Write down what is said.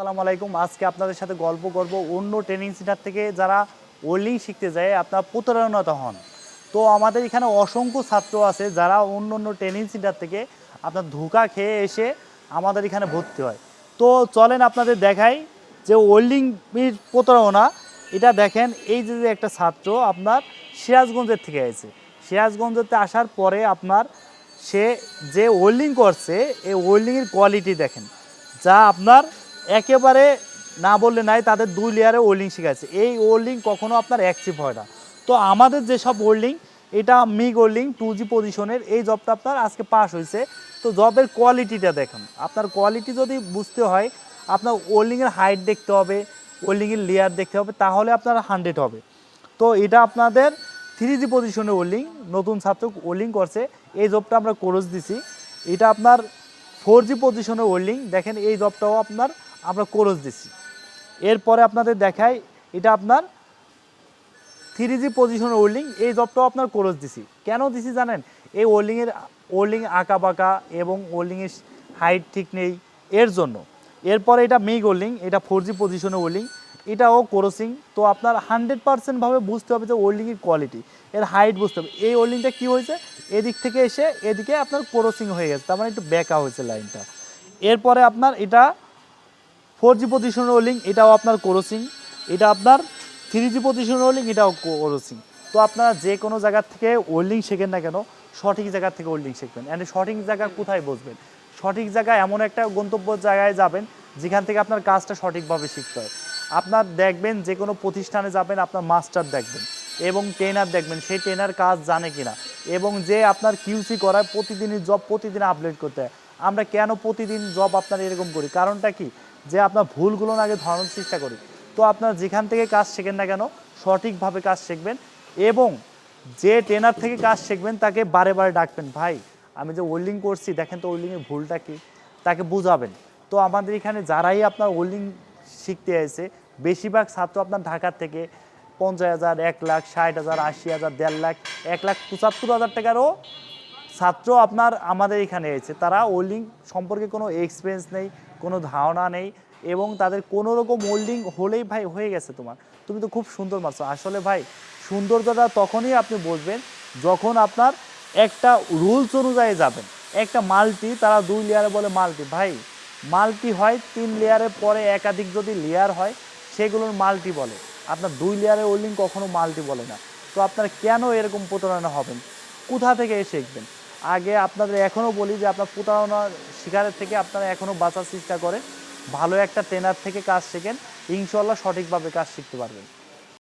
আসসালামু আলাইকুম। আজকে আপনাদের সাথে গল্প করব অন্য ট্রেনিং সেন্টার থেকে যারা ওয়েল্ডিং শিখতে যায় আপনারা প্রতারণাত হন। তো আমাদের এখানে অসংখ্য ছাত্র আছে যারা অন্য অন্য ট্রেনিং সেন্টার থেকে আপনার ধোঁকা খেয়ে এসে আমাদের এখানে ভর্তি হয়। তো চলেন আপনাদের দেখাই যে ওয়েল্ডিং প্রতারণা। এটা দেখেন, এই যে যে একটা ছাত্র আপনার সিরাজগঞ্জের থেকে এসেছে। সিরাজগঞ্জেতে আসার পরে আপনার সে যে ওয়েল্ডিং করছে এই ওয়েল্ডিংয়ের কোয়ালিটি দেখেন, যা আপনার একেবারে না বললে নাই। তাদের 2 লেয়ারে ওয়েল্ডিং শিখাচ্ছে। এই ওয়েল্ডিং কখনো আপনার অ্যাকচিভ হয় না। তো আমাদের যেসব ওয়েল্ডিং, এটা মিগ ওয়েল্ডিং 2G পজিশনের এই জবটা আপনার আজকে পাস হয়েছে। তো জবের কোয়ালিটিটা দেখুন, আপনার কোয়ালিটি যদি বুঝতে হয় আপনার ওয়েল্ডিংয়ের হাইট দেখতে হবে, ওয়েল্ডিংয়ের লেয়ার দেখতে হবে, তাহলে আপনার 100 হবে। তো এটা আপনাদের 3G পজিশনের ওয়েল্ডিং, নতুন ছাত্র ওয়েল্ডিং করছে, এই জবটা আমরা কোর্স দিছি। এটা আপনার 4G পজিশনের ওয়েল্ডিং, দেখেন এই জবটাও আপনার আমরা কোর্স দিছি। এরপরে আপনাদের দেখাই, এটা আপনার 3G পজিশনের ওয়েল্ডিং, এই জবটাও আপনার কোর্স দিছি। কেন দিছি জানেন? এই ওয়েল্ডিং আঁকা বাঁকা এবং ওয়েল্ডিংয়ের হাইট ঠিক নেই, এর জন্য। এরপরে এটা মিগ ওয়েল্ডিং, এটা 4G পজিশনের ওয়েল্ডিং, এটাও কোর্সিং। তো আপনার 100% ভাবে বুঝতে হবে যে ওয়েল্ডিংয়ের কোয়ালিটি, এর হাইট বুঝতে হবে। এই ওয়েল্ডিংটা কী হয়েছে, এদিক থেকে এসে এদিকে আপনার কোর্সিং হয়ে গেছে, তার মানে একটু ব্যাকা হয়েছে লাইনটা। এরপরে আপনার এটা 4G পজিশনের ওয়েল্ডিং, এটাও আপনার কোর্সিং। এটা আপনার 3G পজিশনের ওয়েল্ডিং, এটাও কোর্সিং। তো আপনারা যে কোনো জায়গার থেকে ওয়েল্ডিং শেখেন না কেন, সঠিক জায়গার থেকে ওয়েল্ডিং শিখবেন। অ্যান্ড সঠিক জায়গা কোথায় বসবেন? সঠিক জায়গায় এমন একটা গন্তব্য জায়গায় যাবেন যেখান থেকে আপনার কাজটা সঠিকভাবে শিখতে হয়। আপনার দেখবেন যে কোনো প্রতিষ্ঠানে যাবেন, আপনার মাস্টার দেখবেন এবং ট্রেনার দেখবেন, সেই ট্রেনার কাজ জানে কিনা, এবং যে আপনার কিউসি করায় প্রতিদিনই জব প্রতিদিন আপডেট করতে হয়। আমরা কেন প্রতিদিন জব আপনার এরকম করি? কারণটা কি, যে আপনার ভুলগুলো আগে ধরানোর চেষ্টা করি। তো আপনার যেখান থেকে কাজ শেখেন না কেন, সঠিকভাবে কাজ শিখবেন এবং যে ট্রেনার থেকে কাজ শিখবেন তাকে বারে বারে ডাকবেন, ভাই আমি যে ওয়েল্ডিং করছি দেখেন তো ওয়েল্ডিংয়ের ভুলটা কি, তাকে বুঝাবেন। তো আমাদের এখানে যারাই আপনার ওয়েল্ডিং শিখতে এসে, বেশিরভাগ ছাত্র আপনার ঢাকার থেকে 50,000, 1 লাখ, 60,000, 80,000, 1.5 লাখ, 1,75,000 টাকারও ছাত্র আপনার আমাদের এখানে এসেছে। তারা ওয়েল্ডিং সম্পর্কে কোনো এক্সপিরিয়েন্স নেই, কোনো ধারণা নেই, এবং তাদের কোনো রকম ওয়েল্ডিং হলেই ভাই হয়ে গেছে তোমার, তুমি তো খুব সুন্দর মারছো। আসলে ভাই সৌন্দর্যটা তখনই আপনি বুঝবেন যখন আপনার একটা রুলস অনুযায়ী যাবেন। একটা মাল্টি, তারা 2 লেয়ারে বলে মাল্টি, ভাই মাল্টি হয় 3 লেয়ারের পরে একাধিক যদি লেয়ার হয় সেগুলোর মাল্টি বলে। আপনার 2 লেয়ারের ওয়েল্ডিং কখনো মাল্টি বলে না। তো আপনারা কেন এরকম প্রতারণা হবেন? কোথা থেকে শিখবেন? আগে আপনাদের এখনও বলি যে আপনার প্রতারণার শিকারের থেকে আপনারা এখনও বাঁচার চেষ্টা করেন। ভালো একটা ট্রেনার থেকে কাজ শেখেন, ইনশাল্লাহ সঠিকভাবে কাজ শিখতে পারবেন।